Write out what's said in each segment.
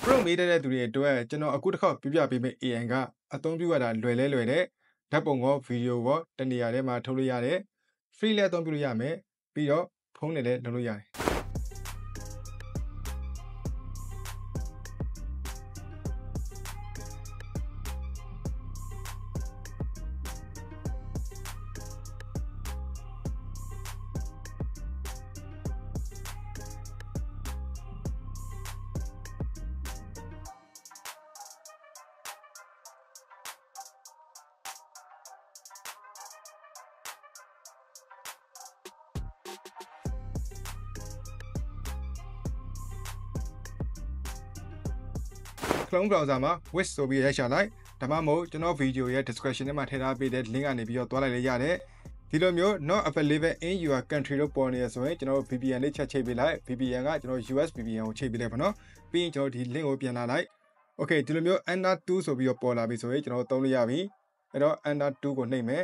prompt မေးတဲ့သူတွေအတွက်ကျွန်တော်အခုတစ်ခေါက်ပြပြပေးမယ့် AI ကအသုံးပြုရတာလွယ်တဲ့ဓာတ်ပုံကောဗီဒီယိုကောတနေရာထဲမှာထုတ်လို့ရတယ် free လည်းအသုံးပြုလို့ရမယ်ပြီးတော့ဖုန်းနဲ့လည်းလုပ်လို့ရတယ်Chrome browser မှာ Wish ဆိုပြီးရိုက်ရှာလိုက်ဒါမှမဟုတ်ကျွန်တော်ဗီဒီယိုရဲ့ description ထဲမှာထည့်ထားပေးတဲ့ link ကနေပြီးတော့သွားလိုက်လေရတယ်ဒီလိုမျိုး not available in your country လို့ပေါ်နေရဆိုရင်ကျွန်တော် VPN လေးချက်ချိတ်ပေးလိုက် VPN ကကျွန်တော် US VPN ကိုချိတ်ပေးလိုက်ပါနော်ပြီးရင်ကျွန်တော်ဒီ link ကိုပြန်လာလိုက် okay ဒီလိုမျိုး Enter 2ဆိုပြီးတော့ပေါ်လာပြီဆိုရင်ကျွန်တော်သုံးလို့ရပြီအဲ့တော့ Enter 2ကိုနှိပ်မယ်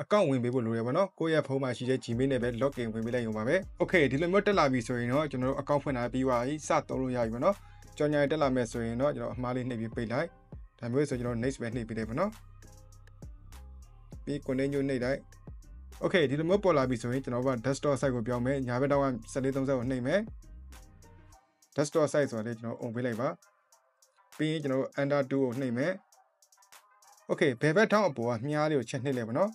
အကောင့်ဝင်ပေးဖို့လိုရပါတော့ကိုယ့်ရဲ့ဖုန်းမှာရှိတဲ့ Gmail နဲ့ပဲ login ဝင်ပေးလိုက်ရုံပါပဲ okay ဒီလိုမျိုးတက်လာပြီဆိုရင်တော့ကျွန်တော်တို့အကောင့်ဖွင့်တာပြီးသွားပြီစသုံးလို့ရပြီပါနော်ကြော်ညာတက်လာမယ်ဆိုရင်တော့ကျွန်တော်အမှားလေးနှိပ်ပြီးပိတ်လိုက်ဒါမျိုးဆိုကျွန်တော် next ပဲနှိပ်ပေးလိုက်ပါနော်ပြီး continue နှိပ်လိုက် okay ဒီလိုမျိုးပေါ်လာပြီဆိုရင်ကျွန်တော်က desktop site ကိုပြောင်းမယ်ညာဘက်တော့က1430ကိုနှိပ်မယ် desktop site ဆိုတာလေကျွန်တော်အုံပေးလိုက်ပါပြီးရင်ကျွန်တော် enter 2ကိုနှိပ်မယ် okay ဘယ်ဘက်ထောင်းအပေါ်ကမြားလေးကိုချက်နှိပ်လိုက်ပါနော်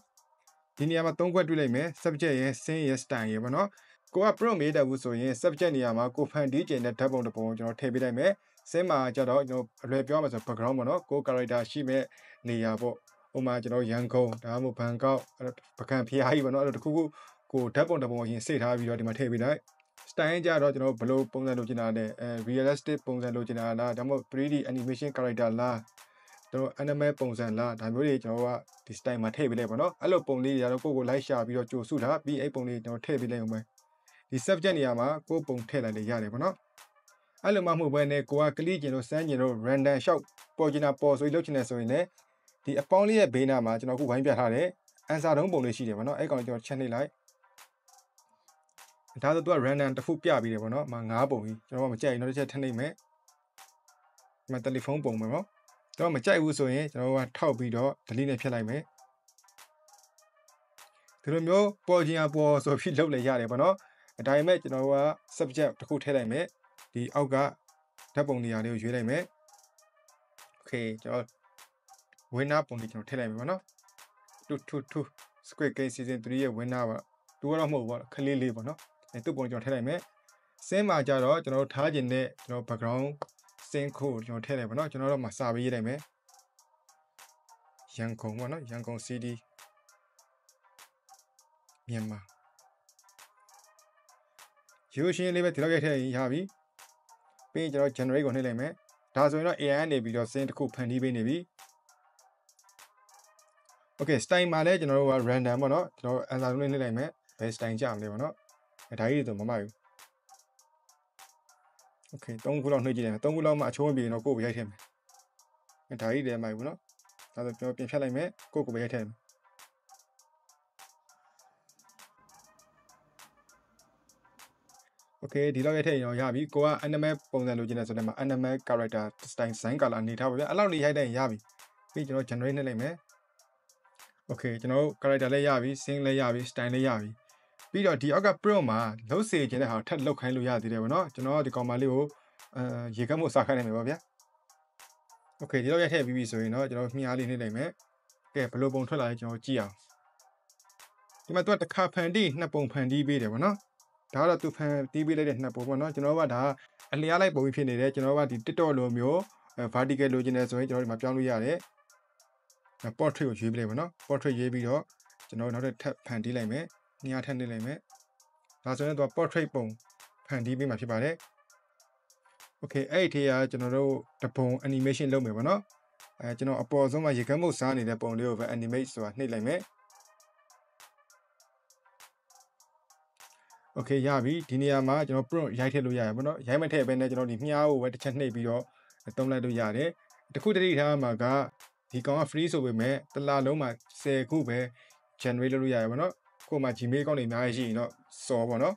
ဒီနေရာမှာ3ခွက်တွေ့လိုက်မယ် subject ရဲ့ scene ရဲ့ style ရဲ့ပါနော်ကိုက prompt မေးတတ်ဘူးဆိုရင် subject နေရာမှာကိုဖန်တီးကျင်တဲ့ဓာတ်ပုံတစ်ပုံကိုကျွန်တော်ထည့်ပေးလိုက်မယ် scene မှာကျတော့ကျွန်တော်အလွယ်ပြောမှာဆို background ပေါ့နော်ကို character ရှိမဲ့နေရာပေါ့ဟိုမှာကျွန်တော်ရန်ကုန်ဒါမှမဟုတ်ဘန်ကောက်ပကံဖျားကြီးပေါ့နော်အဲ့လိုတစ်ခုခုကိုဓာတ်ပုံတစ်ပုံအရင်စိတ်ထားပြီးတော့ဒီမှာထည့်ပေးလိုက် style ကြတော့ကျွန်တော်ဘယ်လိုပုံစံလိုချင်တာလဲrealistic ပုံစံလိုချင်တာလားဒါမှမဟုတ် 3D animation character လားကျွန်တော် anime ပုံစံလားဒါမျိုးတွေကျွန်တော်ကဒီ style မှာထည့်ပေးလိုက်ပါတော့အဲ့လိုပုံလေးတွေကတော့ကိုလိုက်ရှာပြီးတော့ကြိုစုထားပြီးအဲ့ပုံလေးကျွန်တော်ထည့်ပေးလိုက်အောင်ပဲဒီ subject နေရာမှာကိုပုံထည့်လိုက်လေရတယ်ပေါ့နော်အဲ့လိုမှမဟုတ်ဘဲနဲ့ကိုက click ကျင်လို့စမ်းကျင်လို့ random ရှောက်ပေါ်ကျင်တာပေါ်ဆိုပြီးလုပ်ချင်တယ်ဆိုရင်လည်းဒီအပေါင်းလေးရဲ့ဘေးနားမှာကျွန်တော်အခုဝိုင်းပြထားတယ် answer တုံးပုံလေးရှိတယ်ပေါ့နော်အဲ့ကောင်ကျွန်တော်ချက်နှိပ်လိုက်ဒါဆိုသူက random တစ်ခုပြပြီးတယ်ပေါ့နော်9ပုံကြီးကျွန်တော်ကမကြိုက်ရင်တော့တစ်ချက်ထပ်နှိပ်မယ်ဒီမှာတယ်လီဖုန်းပုံပဲပေါ့ကျွန်တော်မကြိုက်ဘူးဆိုရင်ကျွန်တော်ကထောက်ပြီးတော့ delete နဲ့ဖြတ်လိုက်မယ်ဒီလိုမျိုးပေါ်ကျင်အပေါ်ဆိုပြီးလုပ်လေရတယ်ပေါ့နော်ဒါပေမဲ့ကျွန်တော်က subject တစ်ခုထည့်လိုက်မယ်ဒီအောက်ကဓာတ်ပုံနေရာလေးကိုရွေးလိုက်မယ် okay ကျွန်တော် winner ပုံလေးကျွန်တော်ထည့်လိုက်မယ်ပေါ့နော်2 Squid Game season 3ရဲ့ winner ပါသူကတော့မဟုတ်ဘူးပေါ့ခလေးလေးပေါ့နော်အဲသူ့ပုံကျွန်တော်ထည့်လိုက်မယ် scene မှာကြတော့ကျွန်တော်ထားခြင်းနဲ့ကျွန်တော် background scene ကိုကျွန်တော်ထည့်လိုက်ပါနော်ကျွန်တော်တော့မှာစာပေးရေးလိုက်မယ်ရန်ကုန်ပေါ့နော်ရန်ကုန် CD မြန်မာရိုးရှင်းလေးပဲဒီလောက်ရိုက်ထည့်ရင်ရပြီပြီးရင်ကျွန်တော် generate ကိုနှိပ်လိုက်မယ်ဒါဆိုရင်တော့ AI ကနေပြီးတော့ scene တစ်ခုဖန်တီးပေးနေပြီ okay style မှာလည်းကျွန်တော်တို့က random ပေါ့နော်ကျွန်တော် answer လုံးလေးနှိပ်လိုက်မယ်ဘယ် style ကြမလဲပေါ့နော်ဒါကြီးတွေဆိုမမှတ်ဘူး okay 3ခုလောက်နှိပ်ကြည့်တယ်3ခုလောက်မှအချိုးမပြေရင်တော့ကိုယ့်ကိုရိုက်ထည့်မယ်ဒါကြီးတွေမှတ်ဘူးနော်ဒါဆိုကျွန်တော်ပြင်ဖြတ်လိုက်မယ်ကိုယ့်ကိုပဲရိုက်ထည့်မယ်okay ဒီလောက်ရိုက်ထည့်ရင်တော့ရပြီကိုက anime ပုံစံလိုချင်တယ်ဆိုတော့မှ anime character style design color အနေထားပါဗျအဲ့လောက်နေရိုက်တဲ့ရင်ရပြီပြီးကျွန်တော် generate နှိပ်လိုက်မယ် okay ကျွန်တော်တို့ character လည်းရပြီ scene လည်းရပြီ style လည်းရပြီပြီးတော့ဒီအောက်က prompt မှာလှုပ်စေခြင်းတဲ့ဟာထပ်လှုပ်ခိုင်းလို့ရသေးတယ်ဗောနော်ကျွန်တော်ဒီကောင်မလေးကိုရေကမ်းမှုစားခိုင်းနိုင်မယ်ပါဗျာ okay ဒီတော့ရိုက်ထည့်ပြီးပြီဆိုရင်တော့ကျွန်တော်မြားလေးနှိပ်လိုက်မယ်ကဲဘယ်လိုပုံထွက်လာလဲကျွန်တော်ကြည့်အောင်ဒီမှာသူကတစ်ခါဖန်တီးနှစ်ပုံဖန်တီးပေးတယ်ဗောနော်ဒါကတော့သူဖန်တီးပေးလိုက်တဲ့နှစ်ပုံဗောနော်ကျွန်တော်ကဒါအလျားလိုက်ပုံဖြစ်နေတယ်ကျွန်တော်ကဒီ TikTok လိုမျိုး vertical လိုချင်တယ်ဆိုရင်ကျွန်တော်ဒီမှာပြောင်းလို့ရတယ် portrait ကိုရွေးပြလိုက်ဗောနော် portrait ရွေးပြီးတော့ကျွန်တော်နောက်ထပ်ဖန်တီးလိုက်မယ်နေရာထပ်နှိပ်လိုက်မယ်ဒါဆိုရင်တော့ portrait ပုံဖန်တီးပေးမှာဖြစ်ပါတယ် okay အဲ့ဒီထဲကကျွန်တော်တို့တပုံ animation လုပ်မယ်ဗောနော်ကျွန်တော်အပေါ်ဆုံးမှာရေကမ်းမုတ်စားနေတဲ့ပုံလေးကိုပဲ animate ဆိုတာနှိပ်လိုက်မယ် okay ရပြီဒီနေရာမှာကျွန်တော် prompt ရိုက်ထည့်လို့ရတယ်ဗောနော်ရိုက်မထည့်ဘဲနဲ့ကျွန်တော်ဒီမြားကိုပဲတစ်ချက်နှိပ်ပြီးတော့သုံးလိုက်လို့ရတယ်တခုတတိထားမှာကဒီကောင်က free ဆိုပေမဲ့တစ်လလုံးမှာ10ခုပဲ generate လုပ်လို့ရတယ်ဗောနော်ကို့မှာ Gmail ကောင်းနေအများကြီးရှိရင်တော့စော်ဗောနော်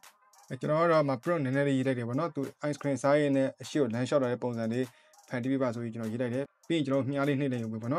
ကျွန်တော်ကတော့မ prompt နည်းနည်းလေးရေးလိုက်တယ်ပေါ့နော်သူ ice cream စားရင်းနဲ့အရှိကိုလမ်းလျှောက်လာတဲ့ပုံစံလေးဖန်တီးပြပါဆိုပြီးကျွန်တော်ရေးလိုက်တယ်ပြီးရင်ကျွန်တော်မြားလေးနှိပ်လိုက်ရုံပဲပေါ့နော်